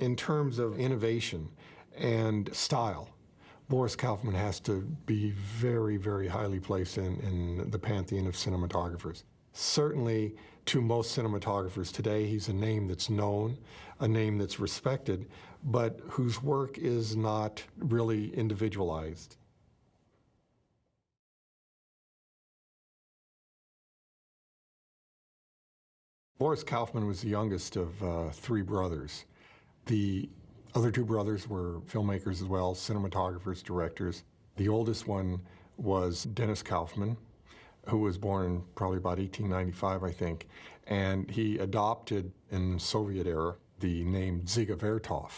In terms of innovation and style, Boris Kaufman has to be very, very highly placed in the pantheon of cinematographers. Certainly, to most cinematographers today, he's a name that's known, a name that's respected, but whose work is not really individualized. Boris Kaufman was the youngest of three brothers. The other two brothers were filmmakers as well, cinematographers, directors. The oldest one was Dennis Kaufman, who was born probably about 1895, I think, and he adopted in the Soviet era the name Dziga Vertov,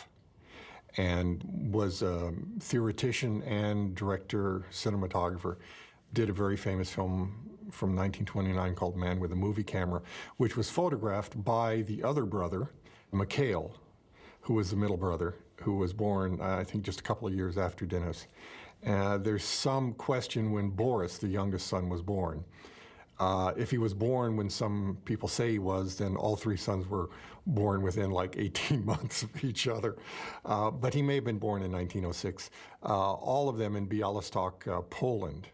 and was a theoretician and director, cinematographer. Did a very famous film from 1929 called Man with a Movie Camera, which was photographed by the other brother, Mikhail, who was the middle brother, who was born, I think, just a couple of years after Dennis. There's some question when Boris, the youngest son, was born. If he was born when some people say he was, then all three sons were born within like 18 months of each other. But he may have been born in 1906. All of them in Białystok, Poland,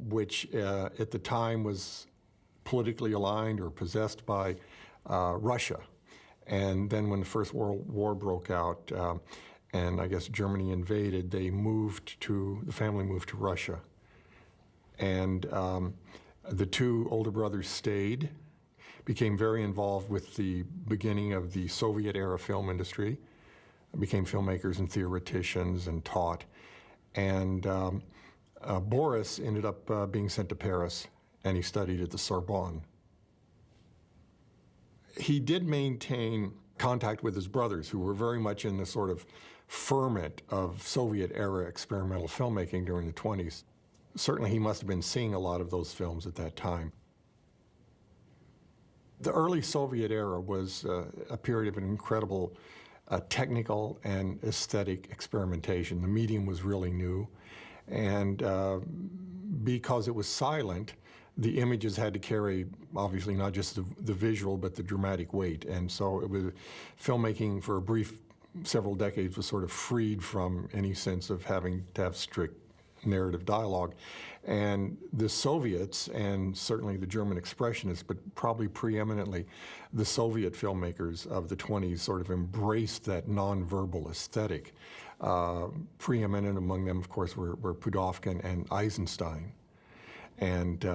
which at the time was politically aligned or possessed by Russia. And then when the First World War broke out, and I guess Germany invaded, the family moved to Russia. And the two older brothers stayed, became very involved with the beginning of the Soviet-era film industry, became filmmakers and theoreticians and taught. And Boris ended up being sent to Paris, and he studied at the Sorbonne. He did maintain contact with his brothers, who were very much in the sort of ferment of Soviet-era experimental filmmaking during the 20s. Certainly he must have been seeing a lot of those films at that time. The early Soviet era was a period of an incredible technical and aesthetic experimentation. The medium was really new, and because it was silent, the images had to carry, obviously, not just the visual, but the dramatic weight. And so it was filmmaking for a brief several decades was sort of freed from any sense of having to have strict narrative dialogue. And the Soviets, and certainly the German expressionists, but probably preeminently the Soviet filmmakers of the 20s sort of embraced that nonverbal aesthetic. Preeminent among them, of course, were Pudovkin and Eisenstein. And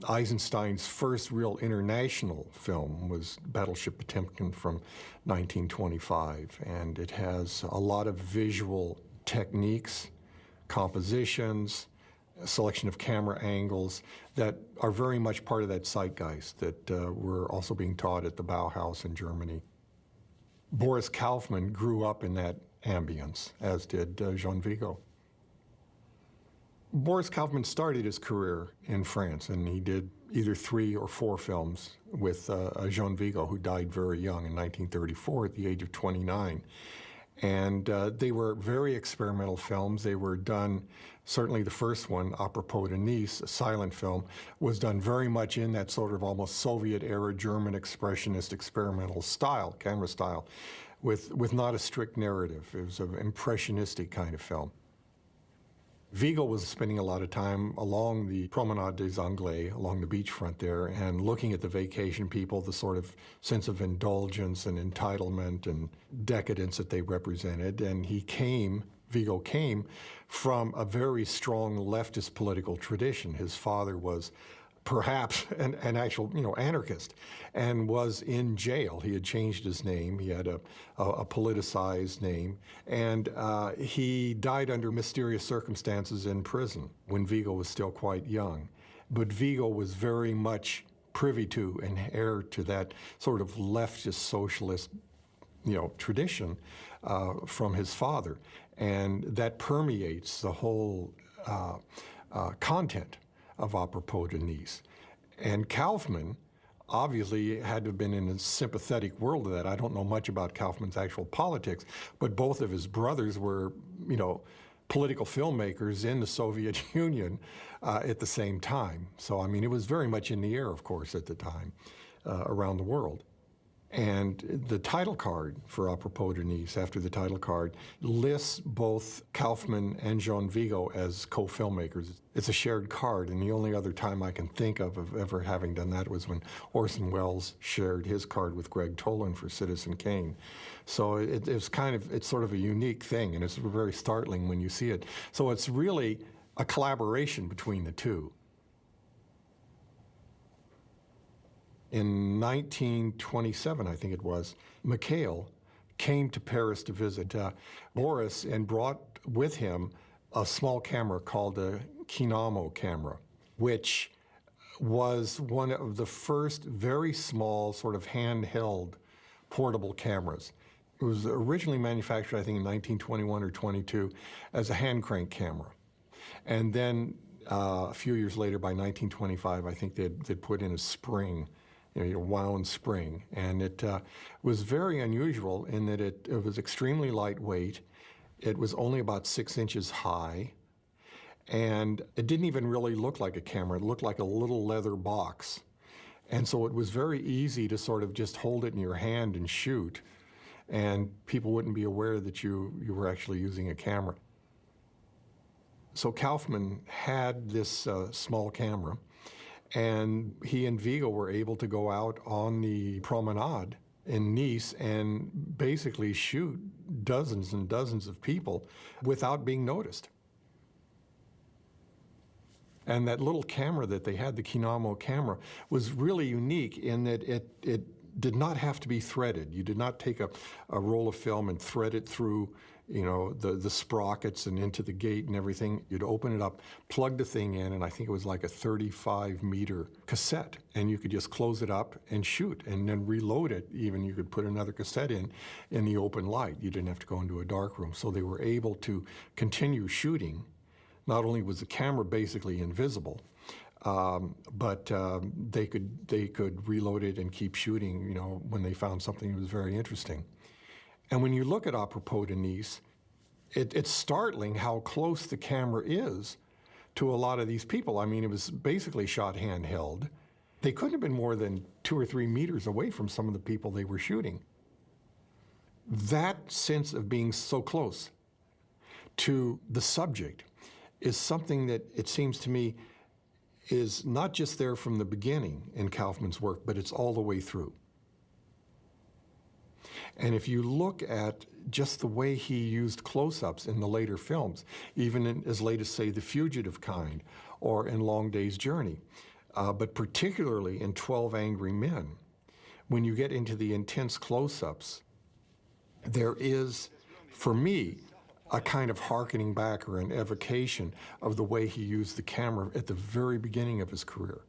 Eisenstein's first real international film was Battleship Potemkin from 1925, and it has a lot of visual techniques, compositions, a selection of camera angles that are very much part of that zeitgeist that were also being taught at the Bauhaus in Germany. Boris Kaufman grew up in that ambience, as did Jean Vigo. Boris Kaufman started his career in France, and he did either 3 or 4 films with Jean Vigo, who died very young in 1934 at the age of 29. And they were very experimental films. They were done, certainly the first one, Apropos de Nice, a silent film, was done very much in that sort of almost Soviet-era German expressionist experimental style, camera style, with not a strict narrative. It was an impressionistic kind of film. Vigo was spending a lot of time along the Promenade des Anglais, along the beachfront there, and looking at the vacation people, the sort of sense of indulgence and entitlement and decadence that they represented. And Vigo came from a very strong leftist political tradition. His father was perhaps an actual, anarchist, and was in jail. He had changed his name. He had a politicized name, and he died under mysterious circumstances in prison when Vigo was still quite young. But Vigo was very much privy to and heir to that sort of leftist socialist, tradition from his father, and that permeates the whole content of Apropos de Nice. And Kaufman obviously had to have been in a sympathetic world of that. I don't know much about Kaufman's actual politics, but both of his brothers were, political filmmakers in the Soviet Union at the same time. So, it was very much in the air, of course, at the time around the world. And the title card for Apropos de Nice, after the title card, lists both Kaufman and Jean Vigo as co-filmmakers. It's a shared card, and the only other time I can think of ever having done that was when Orson Welles shared his card with Greg Toland for Citizen Kane. So it's sort of a unique thing, and it's very startling when you see it. So it's really a collaboration between the two. In 1927, I think it was, McHale came to Paris to visit Boris and brought with him a small camera called a Kinamo camera, which was one of the first very small sort of handheld portable cameras. It was originally manufactured, I think, in 1921 or 22 as a hand crank camera. And then a few years later, by 1925, I think they'd put in a spring, a wound spring. And it was very unusual in that it was extremely lightweight. It was only about 6 inches high. And it didn't even really look like a camera. It looked like a little leather box. And so it was very easy to sort of just hold it in your hand and shoot. And people wouldn't be aware that you were actually using a camera. So Kaufman had this small camera, and he and Vigo were able to go out on the promenade in Nice and basically shoot dozens and dozens of people without being noticed. And that little camera that they had, the Kinamo camera, was really unique in that it did not have to be threaded. You did not take a roll of film and thread it through, the sprockets and into the gate and everything. You'd open it up, plug the thing in, and I think it was like a 35-meter cassette. And you could just close it up and shoot, and then reload it. Even you could put another cassette in the open light. You didn't have to go into a dark room. So they were able to continue shooting. Not only was the camera basically invisible, but they could reload it and keep shooting, when they found something that was very interesting. And when you look at Apropos de Nice, it's startling how close the camera is to a lot of these people. I mean, it was basically shot handheld. They couldn't have been more than 2 or 3 meters away from some of the people they were shooting. That sense of being so close to the subject is something that, it seems to me, is not just there from the beginning in Kaufman's work, but it's all the way through. And if you look at just the way he used close-ups in the later films, even as late as, say, The Fugitive kind or in Long Day's Journey, but particularly in 12 Angry Men, when you get into the intense close-ups, there is, for me, a kind of hearkening back or an evocation of the way he used the camera at the very beginning of his career.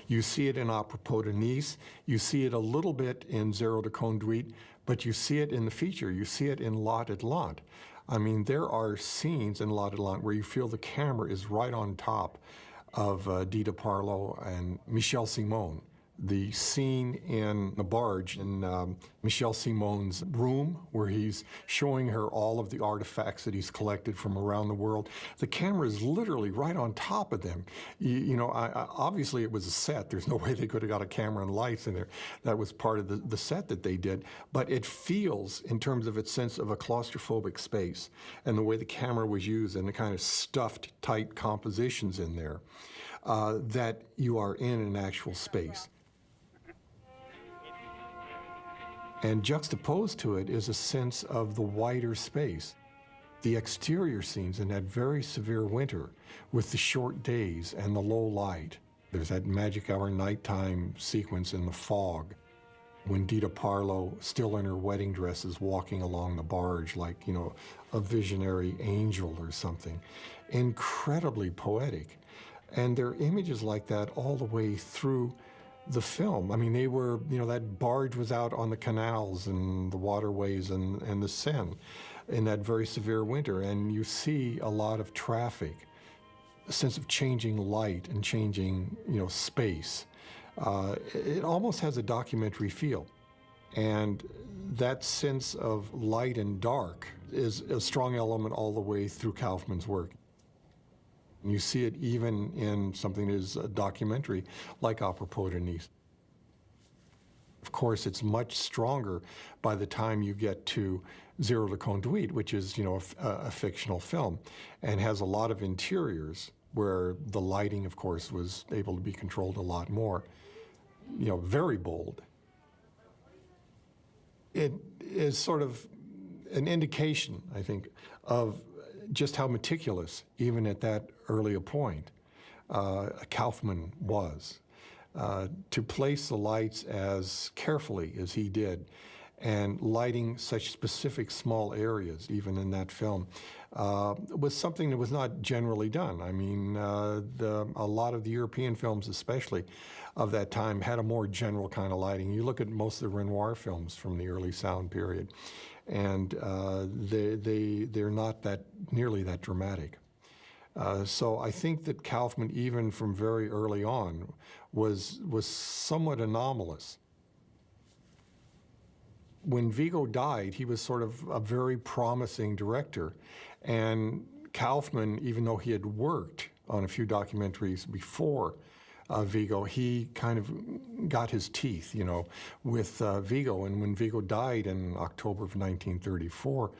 You see it in Apropos de Nice, you see it a little bit in Zero de Conduite, but you see it in the feature, you see it in Lot et Lot. I mean, there are scenes in Lot et Lot where you feel the camera is right on top of Dita Parlo and Michel Simon. The scene in the barge in Michel Simon's room where he's showing her all of the artifacts that he's collected from around the world. The camera is literally right on top of them. Obviously it was a set. There's no way they could have got a camera and lights in there. That was part of the set that they did. But it feels, in terms of its sense of a claustrophobic space and the way the camera was used and the kind of stuffed, tight compositions in there, that you are in an actual space. And juxtaposed to it is a sense of the wider space. The exterior scenes in that very severe winter with the short days and the low light. There's that magic hour nighttime sequence in the fog when Dita Parlo, still in her wedding dress, is walking along the barge like, a visionary angel or something. Incredibly poetic. And there are images like that all the way through the film. I mean, they were, that barge was out on the canals and the waterways and the Seine in that very severe winter, and you see a lot of traffic, a sense of changing light and changing, space. It almost has a documentary feel. And that sense of light and dark is a strong element all the way through Kaufman's work. You see it even in something as a documentary like À propos de Nice. Of course, it's much stronger by the time you get to Zero de Conduite, which is, a fictional film, and has a lot of interiors where the lighting, of course, was able to be controlled a lot more. Very bold. It is sort of an indication, I think, of just how meticulous, even at that early a point, Kaufman was. To place the lights as carefully as he did, and lighting such specific small areas, even in that film, was something that was not generally done. I mean, a lot of the European films, especially of that time, had a more general kind of lighting. You look at most of the Renoir films from the early sound period, and they're not nearly that dramatic. So I think that Kaufman, even from very early on, was somewhat anomalous. When Vigo died, he was sort of a very promising director, and Kaufman, even though he had worked on a few documentaries before Vigo, he kind of got his teeth, with Vigo. And when Vigo died in October of 1934,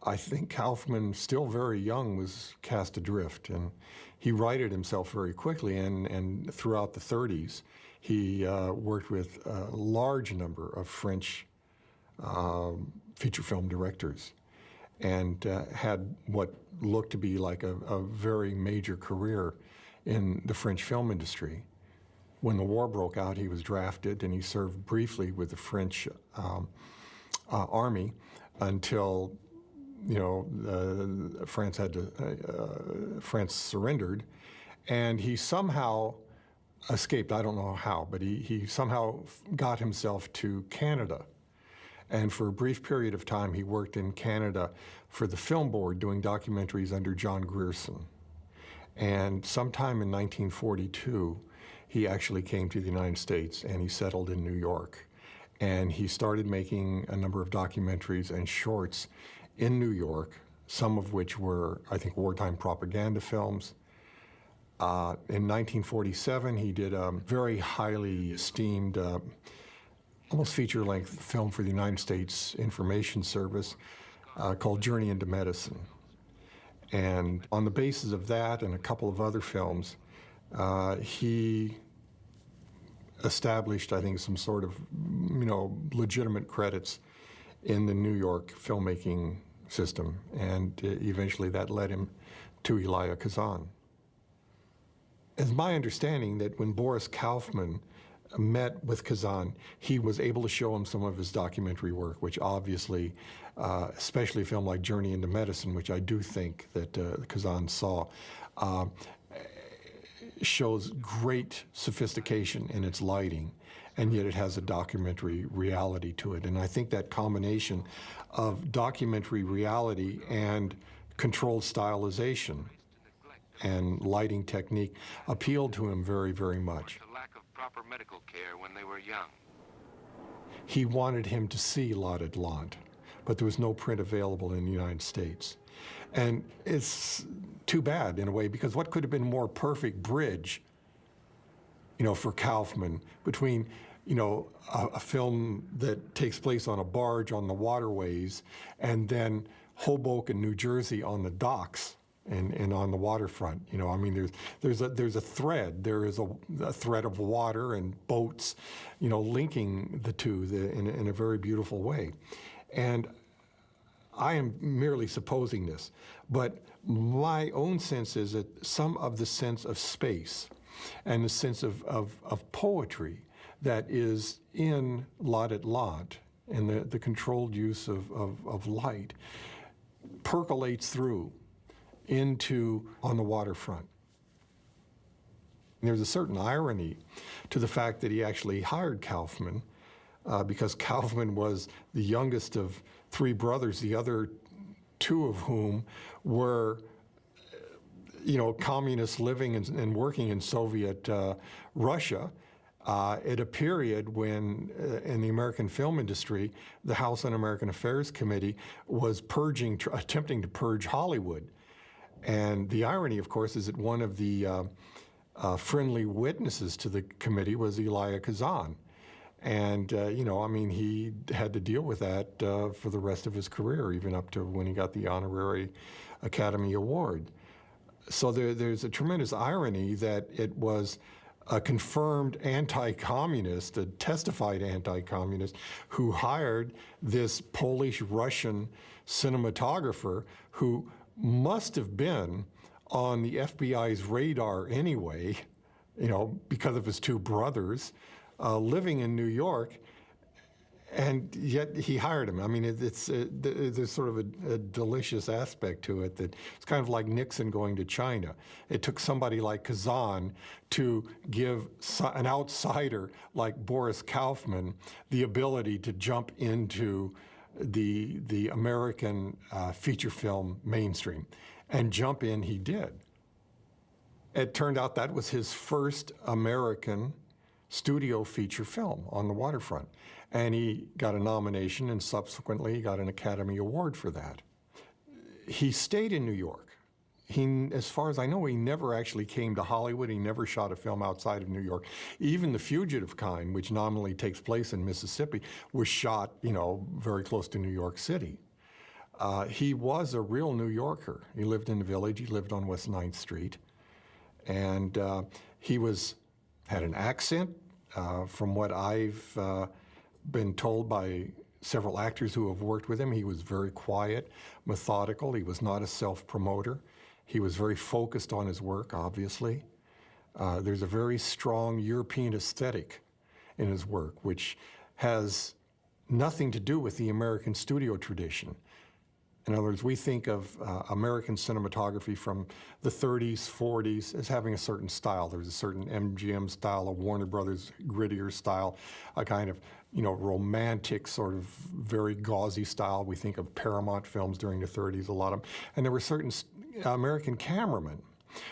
I think Kaufman, still very young, was cast adrift, and he righted himself very quickly. And throughout the 30s, he worked with a large number of French feature film directors, and had what looked to be like a very major career in the French film industry. When the war broke out, he was drafted, and he served briefly with the French army until France surrendered, and he somehow escaped. I don't know how, but he somehow got himself to Canada. And for a brief period of time, he worked in Canada for the Film Board, doing documentaries under John Grierson. And sometime in 1942, he actually came to the United States, and he settled in New York. And he started making a number of documentaries and shorts in New York, some of which were, I think, wartime propaganda films. In 1947, he did a very highly esteemed, almost feature-length film for the United States Information Service called Journey into Medicine. And on the basis of that and a couple of other films, he established, I think, some sort of, legitimate credits in the New York filmmaking system, and eventually that led him to Elia Kazan. It's my understanding that when Boris Kaufman met with Kazan, he was able to show him some of his documentary work, which obviously, especially a film like Journey into Medicine, which I do think that Kazan saw, shows great sophistication in its lighting, and yet it has a documentary reality to it. And I think that combination of documentary reality and controlled stylization and lighting technique appealed to him very, very much. The lack of proper medical care when they were young. He wanted him to see La de Lant, but there was no print available in the United States. And it's too bad in a way, because what could have been a more perfect bridge, for Kaufman between, a film that takes place on a barge on the waterways, and then Hoboken, New Jersey on the docks and on the waterfront. I mean, there's a thread. There is a thread of water and boats, linking the two in a very beautiful way. And I am merely supposing this, but my own sense is that some of the sense of space and the sense of poetry that is in La de Lant and the controlled use of light percolates through into On the Waterfront. And there's a certain irony to the fact that he actually hired Kaufman, because Kaufman was the youngest of three brothers, the other two of whom were, communists living and working in Soviet Russia at a period when, in the American film industry, the House Un-American Affairs Committee was attempting to purge Hollywood. And the irony, of course, is that one of the friendly witnesses to the committee was Elia Kazan. And, he had to deal with that for the rest of his career, even up to when he got the honorary Academy Award. So there's a tremendous irony that it was a confirmed anti-communist, a testified anti-communist, who hired this Polish-Russian cinematographer who must have been on the FBI's radar anyway, because of his two brothers, living in New York, and yet he hired him. I mean, there's sort of a delicious aspect to it that it's kind of like Nixon going to China. It took somebody like Kazan to give an outsider like Boris Kaufman the ability to jump into the American feature film mainstream. And jump in he did. It turned out that was his first American studio feature film on the waterfront. And he got a nomination and subsequently got an Academy Award for that. He stayed in New York. As far as I know, he never actually came to Hollywood. He never shot a film outside of New York. Even The Fugitive Kind, which nominally takes place in Mississippi, was shot, very close to New York City. He was a real New Yorker. He lived in the Village. He lived on West 9th Street. And he had an accent. From what I've been told by several actors who have worked with him, he was very quiet, methodical. He was not a self-promoter. He was very focused on his work, obviously. There's a very strong European aesthetic in his work, which has nothing to do with the American studio tradition. In other words, we think of American cinematography from the 30s, 40s as having a certain style. There's a certain MGM style, a Warner Brothers grittier style, a kind of, romantic sort of very gauzy style. We think of Paramount films during the 30s, a lot of them. And there were certain American cameramen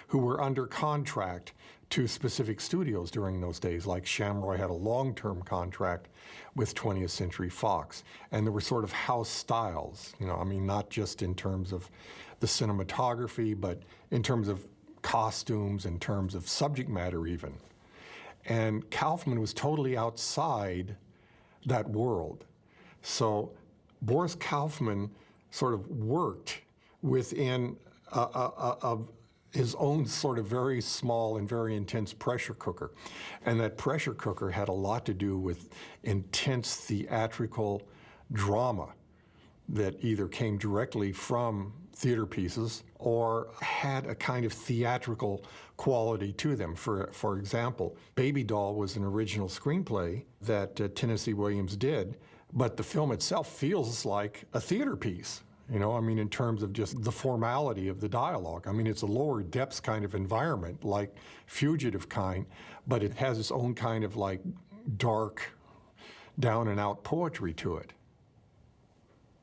who were under contract to specific studios during those days, like Shamroy had a long-term contract with 20th Century Fox. And there were sort of house styles, not just in terms of the cinematography, but in terms of costumes, in terms of subject matter even. And Kaufman was totally outside that world. So Boris Kaufman sort of worked within his own sort of very small and very intense pressure cooker. And that pressure cooker had a lot to do with intense theatrical drama that either came directly from theater pieces or had a kind of theatrical quality to them. For example, Baby Doll was an original screenplay that Tennessee Williams did, but the film itself feels like a theater piece. In terms of just the formality of the dialogue. It's a lower depths kind of environment, like Fugitive Kind, but it has its own kind of like dark, down and out poetry to it.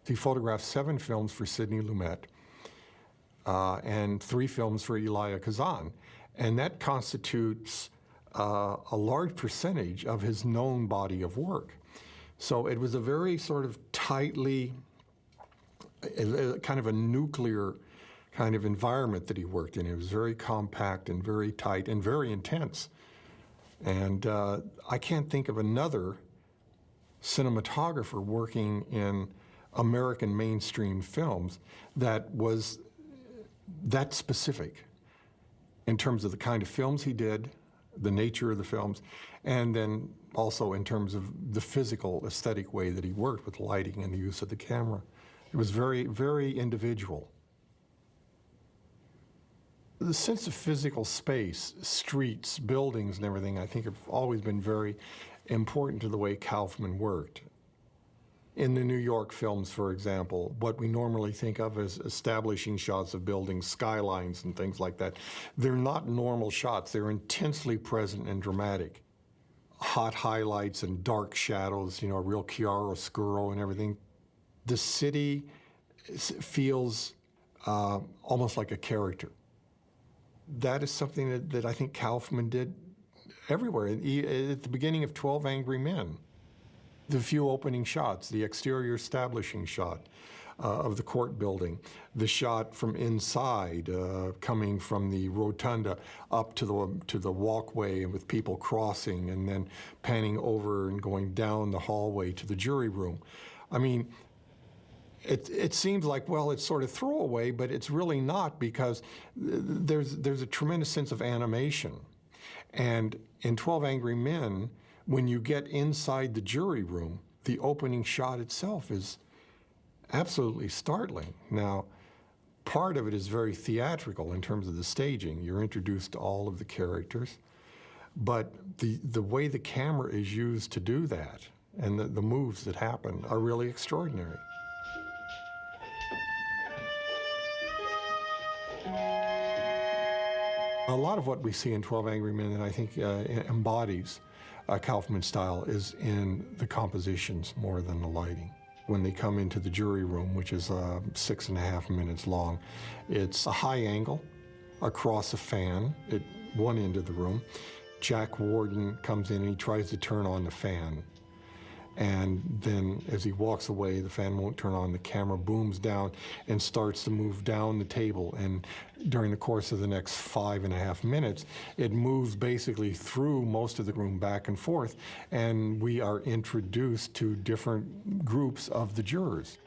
He photographed 7 films for Sidney Lumet and 3 films for Elia Kazan. And that constitutes a large percentage of his known body of work. So it was a very sort of tightly, kind of a nuclear kind of environment that he worked in. It was very compact and very tight and very intense. And I can't think of another cinematographer working in American mainstream films that was that specific in terms of the kind of films he did, the nature of the films, and then also in terms of the physical, aesthetic way that he worked with lighting and the use of the camera. It was very, very individual. The sense of physical space, streets, buildings, and everything, I think have always been very important to the way Kaufman worked. In the New York films, for example, what we normally think of as establishing shots of buildings, skylines, and things like that, they're not normal shots. They're intensely present and dramatic. Hot highlights and dark shadows, real chiaroscuro and everything. The city feels almost like a character. That is something that I think Kaufman did everywhere. At the beginning of 12 Angry Men, the few opening shots, the exterior establishing shot, of the court building, the shot from inside, coming from the rotunda up to the walkway and with people crossing, and then panning over and going down the hallway to the jury room. I mean, it seems like, well, it's sort of throwaway, but it's really not, because there's a tremendous sense of animation. And in 12 Angry Men, when you get inside the jury room, the opening shot itself is absolutely startling. Now, part of it is very theatrical in terms of the staging. You're introduced to all of the characters, but the way the camera is used to do that and the moves that happen are really extraordinary. A lot of what we see in 12 Angry Men that I think embodies Kaufman's style is in the compositions more than the lighting. When they come into the jury room, which is 6.5 minutes long, it's a high angle across a fan at one end of the room. Jack Warden comes in and he tries to turn on the fan. And then as he walks away, the fan won't turn on, the camera booms down and starts to move down the table. And during the course of the next 5.5 minutes, it moves basically through most of the room back and forth, and we are introduced to different groups of the jurors.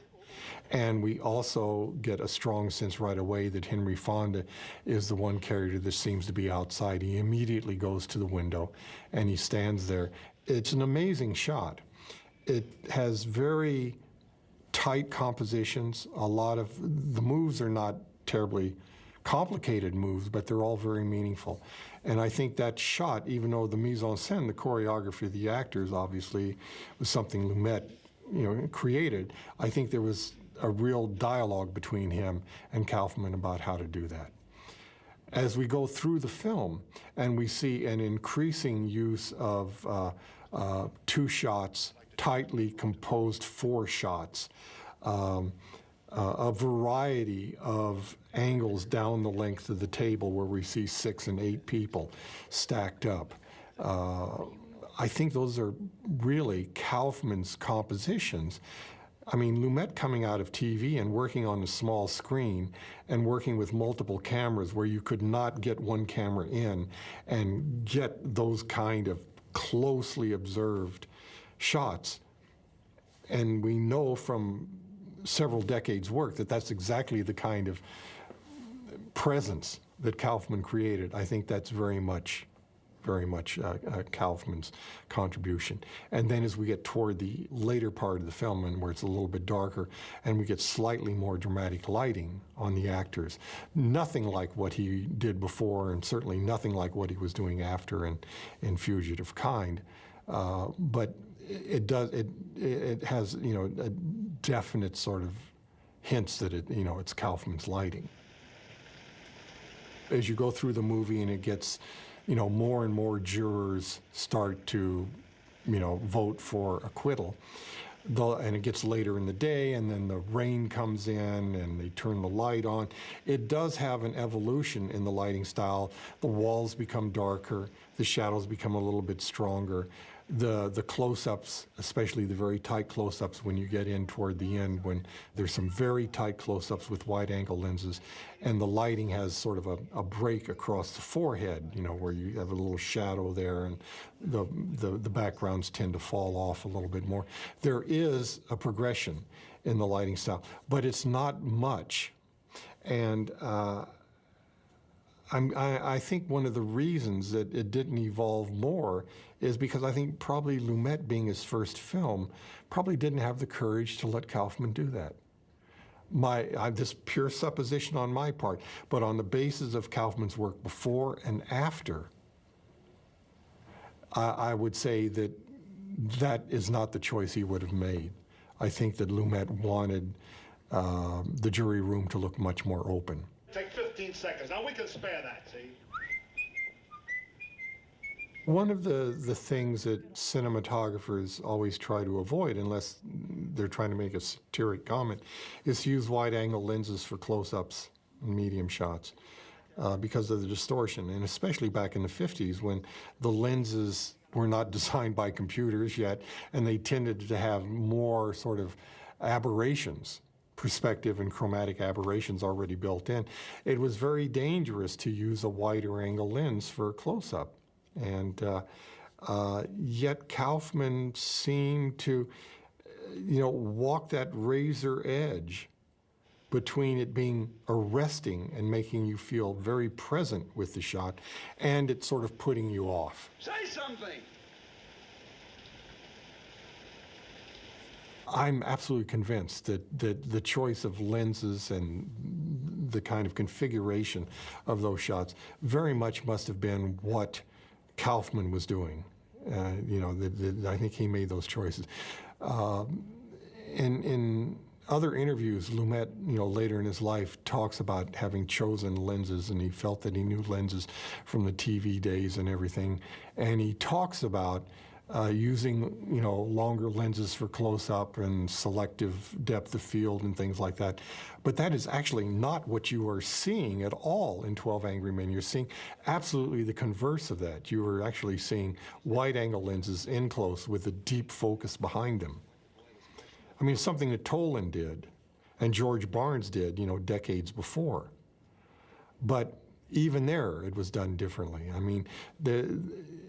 And we also get a strong sense right away that Henry Fonda is the one character that seems to be outside. He immediately goes to the window and he stands there. It's an amazing shot. It has very tight compositions. A lot of the moves are not terribly complicated moves, but they're all very meaningful. And I think that shot, even though the mise en scène, the choreography of the actors obviously was something Lumet, created, I think there was a real dialogue between him and Kaufman about how to do that. As we go through the film and we see an increasing use of 2 shots, tightly composed 4 shots, a variety of angles down the length of the table where we see 6 and 8 people stacked up. I think those are really Kaufman's compositions. I mean, Lumet coming out of TV and working on a small screen and working with multiple cameras where you could not get one camera in and get those kind of closely observed shots. And we know from several decades' work that that's exactly the kind of presence that Kaufman created. I think that's very much Kaufman's contribution. And then as we get toward the later part of the film, and where it's a little bit darker, and we get slightly more dramatic lighting on the actors, nothing like what he did before, and certainly nothing like what he was doing after in Fugitive Kind. But it has a definite sort of hints that it's Kaufman's lighting. As you go through the movie and it gets more and more jurors start to vote for acquittal, and it gets later in the day, and then the rain comes in and they turn the light on. It does have an evolution in the lighting style. The walls become darker, the shadows become a little bit stronger. The close-ups, especially the very tight close-ups when you get in toward the end, when there's some very tight close-ups with wide-angle lenses, and the lighting has sort of a break across the forehead, where you have a little shadow there, and the backgrounds tend to fall off a little bit more. There is a progression in the lighting style, but it's not much. And I think one of the reasons that it didn't evolve more is because I think probably Lumet, being his first film, probably didn't have the courage to let Kaufman do that. This pure supposition on my part, but on the basis of Kaufman's work before and after, I would say that is not the choice he would have made. I think that Lumet wanted the jury room to look much more open. Take 15 seconds. Now we can spare that, see? One of the things that cinematographers always try to avoid, unless they're trying to make a satiric comment, is to use wide-angle lenses for close-ups and medium shots because of the distortion, and especially back in the 50s when the lenses were not designed by computers yet, and they tended to have more sort of aberrations perspective and chromatic aberrations already built in, it was very dangerous to use a wider angle lens for a close-up. And yet Kaufman seemed to, walk that razor edge between it being arresting and making you feel very present with the shot and it sort of putting you off. Say something! I'm absolutely convinced that the choice of lenses and the kind of configuration of those shots very much must have been what Kaufman was doing. I think he made those choices. In other interviews, Lumet, later in his life, talks about having chosen lenses, and he felt that he knew lenses from the TV days and everything. And he talks about using, longer lenses for close-up and selective depth of field and things like that. But that is actually not what you are seeing at all in 12 Angry Men. You're seeing absolutely the converse of that. You are actually seeing wide-angle lenses in close with a deep focus behind them. I mean, it's something that Toland did and George Barnes did, decades before. But even there, it was done differently. I mean,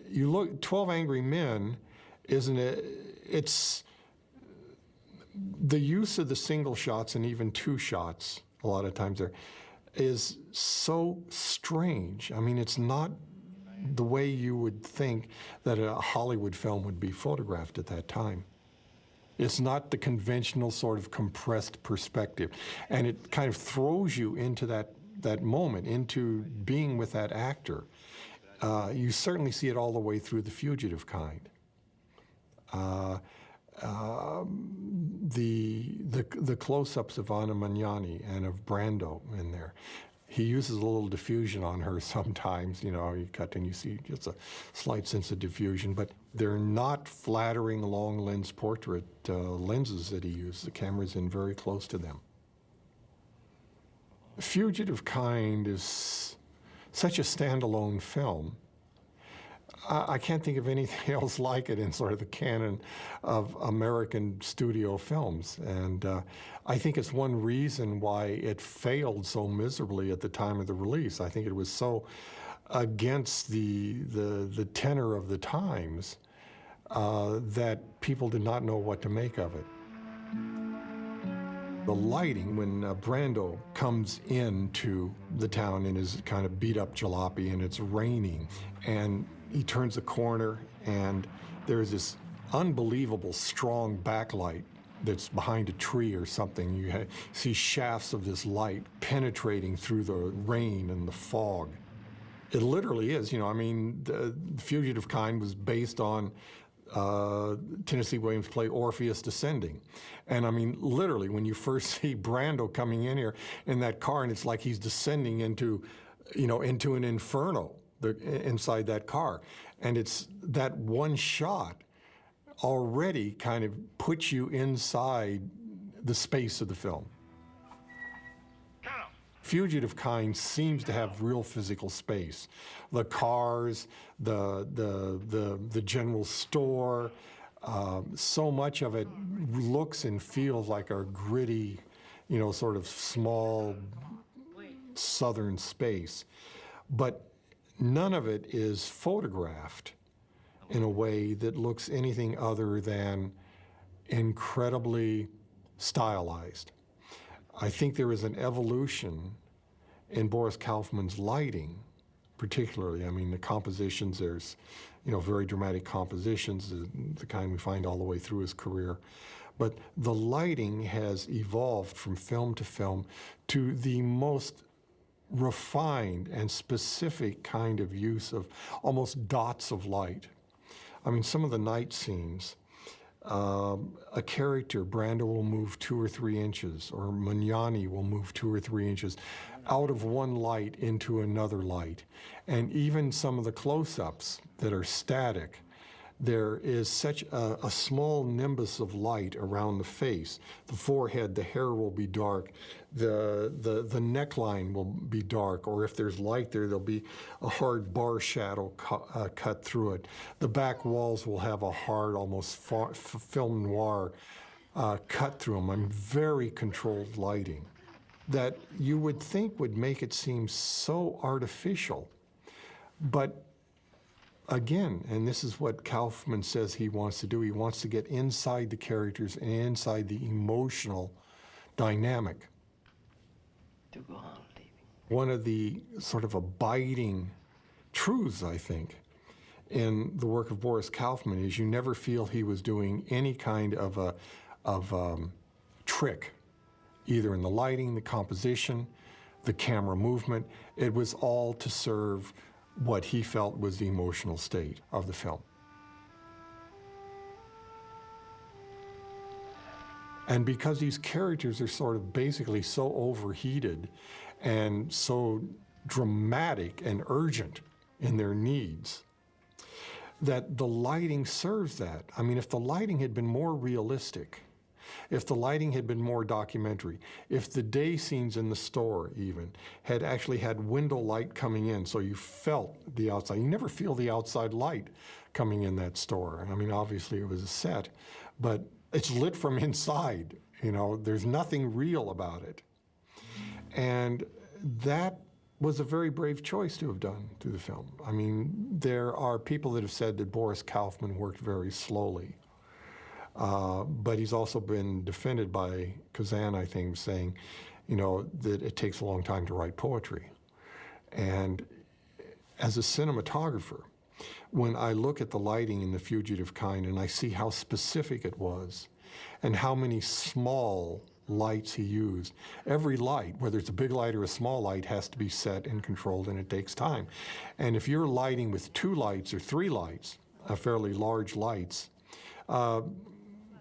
you look, 12 Angry Men, isn't it? It's the use of the single shots and even two shots, a lot of times there, is so strange. I mean, it's not the way you would think that a Hollywood film would be photographed at that time. It's not the conventional sort of compressed perspective. And it kind of throws you into that moment, into being with that actor. You certainly see it all the way through The Fugitive Kind. The close-ups of Anna Magnani and of Brando in there. He uses a little diffusion on her sometimes, you cut and you see just a slight sense of diffusion, but they're not flattering long lens portrait lenses that he used. The camera's in very close to them. Fugitive Kind is such a standalone film. I can't think of anything else like it in sort of the canon of American studio films. And I think it's one reason why it failed so miserably at the time of the release. I think it was so against the tenor of the times that people did not know what to make of it. The lighting, when Brando comes into the town in his kind of beat-up jalopy and it's raining, and he turns a corner and there's this unbelievable strong backlight that's behind a tree or something. You see shafts of this light penetrating through the rain and the fog. It literally is, The Fugitive Kind was based on Tennessee Williams' play Orpheus Descending. And I mean, literally, when you first see Brando coming in here in that car, and it's like he's descending into an inferno inside that car. And it's that one shot already kind of puts you inside the space of the film. Fugitive Kind seems to have real physical space. The cars, the general store, so much of it looks and feels like a gritty, sort of small southern space. But none of it is photographed in a way that looks anything other than incredibly stylized. I think there is an evolution in Boris Kaufman's lighting, particularly. I mean, the compositions, there's, very dramatic compositions, the kind we find all the way through his career. But the lighting has evolved from film to film to the most refined and specific kind of use of almost dots of light. I mean, some of the night scenes, a character, Brando, will move 2 or 3 inches, or Magnani will move 2 or 3 inches out of one light into another light. And even some of the close-ups that are static, there is such a small nimbus of light around the face. The forehead, the hair will be dark, the neckline will be dark, or if there's light there, there'll be a hard bar shadow cut through it. The back walls will have a hard, almost film noir cut through them. Very controlled lighting that you would think would make it seem so artificial. But again, and this is what Kaufman says he wants to do, he wants to get inside the characters and inside the emotional dynamic. To go on leaving. One of the sort of abiding truths, I think, in the work of Boris Kaufman is you never feel he was doing any kind of a trick, either in the lighting, the composition, the camera movement. It was all to serve what he felt was the emotional state of the film. And because these characters are sort of basically so overheated and so dramatic and urgent in their needs, that the lighting serves that. I mean, if the lighting had been more realistic, if the lighting had been more documentary, if the day scenes in the store even had actually had window light coming in so you felt the outside. You never feel the outside light coming in that store. I mean, obviously it was a set, but it's lit from inside, you know, there's nothing real about it. And that was a very brave choice to have done through the film. I mean, there are people that have said that Boris Kaufman worked very slowly. But he's also been defended by Kazan, I think, saying, you know, that it takes a long time to write poetry. And as a cinematographer, when I look at the lighting in The Fugitive Kind and I see how specific it was and how many small lights he used, every light, whether it's a big light or a small light, has to be set and controlled, and it takes time. And if you're lighting with 2 lights or 3 lights, fairly large lights,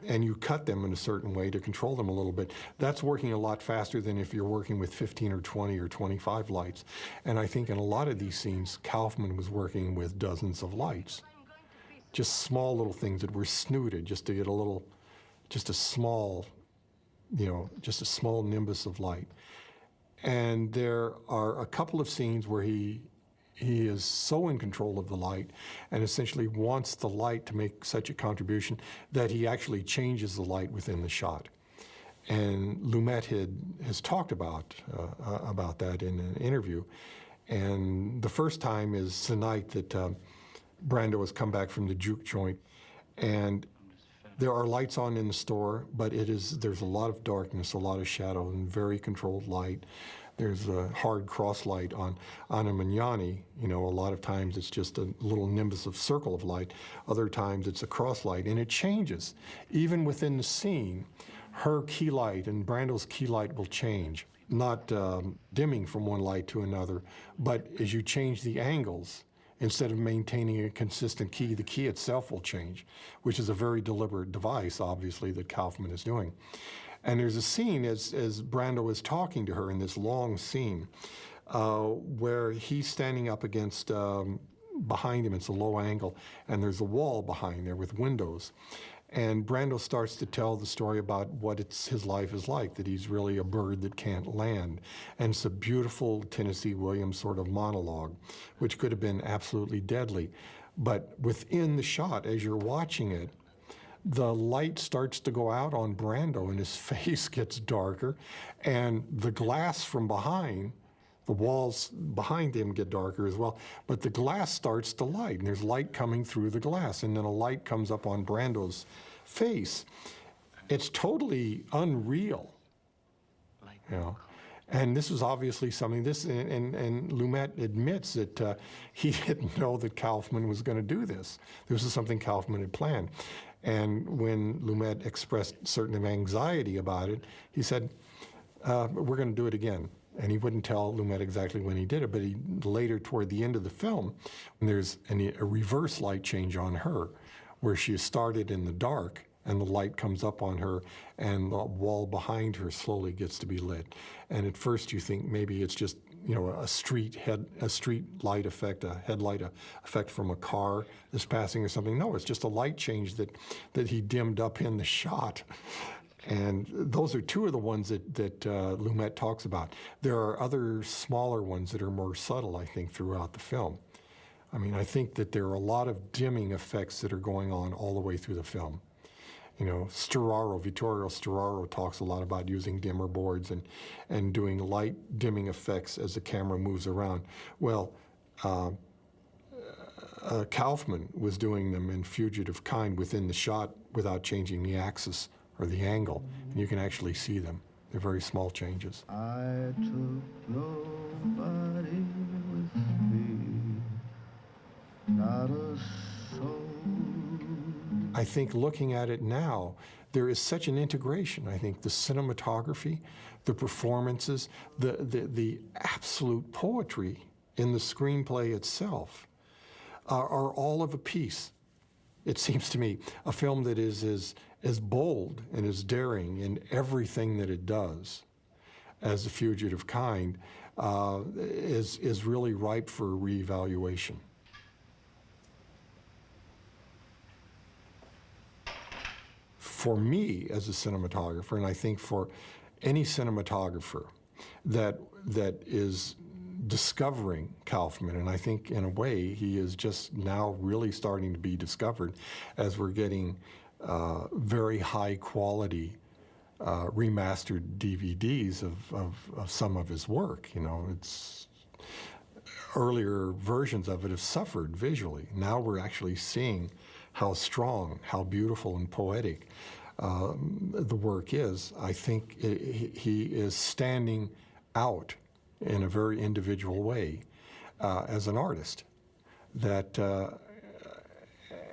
and you cut them in a certain way to control them a little bit, that's working a lot faster than if you're working with 15 or 20 or 25 lights. And I think in a lot of these scenes, Kaufman was working with dozens of lights. Just small little things that were snooted just to get a little, just a small, you know, just a small nimbus of light. And there are a couple of scenes where he is so in control of the light and essentially wants the light to make such a contribution that he actually changes the light within the shot. And Lumet has talked about that in an interview. And the first time is the night that Brando has come back from the juke joint, and there are lights on in the store, but there's a lot of darkness, a lot of shadow, and very controlled light. There's a hard cross light on a Magnani. You know, a lot of times it's just a little nimbus of circle of light. Other times it's a cross light, and it changes. Even within the scene, her key light and Brando's key light will change, not dimming from one light to another, but as you change the angles, instead of maintaining a consistent key, the key itself will change, which is a very deliberate device, obviously, that Kaufman is doing. And there's a scene as Brando is talking to her in this long scene where he's standing up against, behind him, it's a low angle, and there's a wall behind there with windows. And Brando starts to tell the story about what his life is like, that he's really a bird that can't land. And it's a beautiful Tennessee Williams sort of monologue, which could have been absolutely deadly. But within the shot, as you're watching it, the light starts to go out on Brando and his face gets darker, and the glass from behind, the walls behind him get darker as well, but the glass starts to light, and there's light coming through the glass, and then a light comes up on Brando's face. It's totally unreal, you know. And this was obviously something, and Lumet admits that he didn't know that Kaufman was going to do this. This was something Kaufman had planned. And when Lumet expressed certain anxiety about it, he said, we're going to do it again. And he wouldn't tell Lumet exactly when he did it, but later, toward the end of the film, when there's a reverse light change on her, where she started in the dark, and the light comes up on her, and the wall behind her slowly gets to be lit. And at first you think maybe it's just, you know, a street light effect, a headlight effect from a car that's passing or something. No, it's just a light change that he dimmed up in the shot. And those are 2 of the ones that Lumet talks about. There are other smaller ones that are more subtle, I think, throughout the film. I mean, I think that there are a lot of dimming effects that are going on all the way through the film. Vittorio Storaro talks a lot about using dimmer boards and doing light dimming effects as the camera moves around. Well, Kaufman was doing them in Fugitive Kind within the shot without changing the axis or the angle, and you can actually see them. They're very small changes. I took nobody with me, not a soul. I think looking at it now, there is such an integration. I think the cinematography, the performances, the absolute poetry in the screenplay itself are all of a piece. It seems to me a film that is as bold and as daring in everything that it does as The Fugitive Kind is really ripe for reevaluation. For me as a cinematographer, and I think for any cinematographer that is discovering Kaufman, and I think in a way he is just now really starting to be discovered as we're getting very high quality remastered DVDs of some of his work. It's earlier versions of it have suffered visually. Now we're actually seeing how strong, how beautiful and poetic the work is. I think he is standing out in a very individual way as an artist.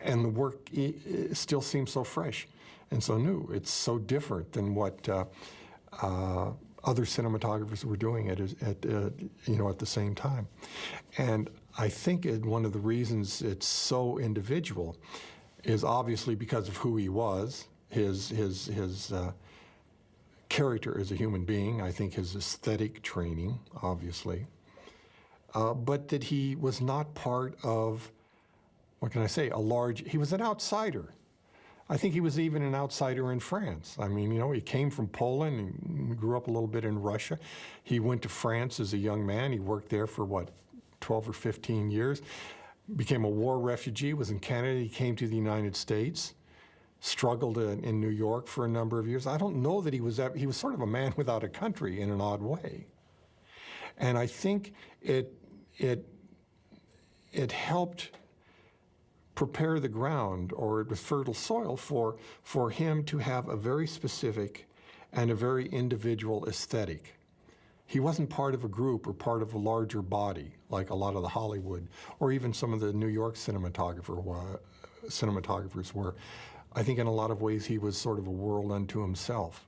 And the work still seems so fresh and so new. It's so different than what other cinematographers were doing at the same time. And I think one of the reasons it's so individual is obviously because of who he was, his character as a human being, I think his aesthetic training, obviously, but that he was not part of, what can I say, he was an outsider. I think he was even an outsider in France. I mean, he came from Poland and grew up a little bit in Russia. He went to France as a young man. He worked there for, 12 or 15 years, became a war refugee, was in Canada. He came to the United States, struggled in New York for a number of years. I don't know that he was sort of a man without a country in an odd way. And I think it helped prepare the ground, or it was fertile soil for him to have a very specific and a very individual aesthetic. He wasn't part of a group or part of a larger body like a lot of the Hollywood or even some of the New York cinematographers were. I think in a lot of ways he was sort of a world unto himself.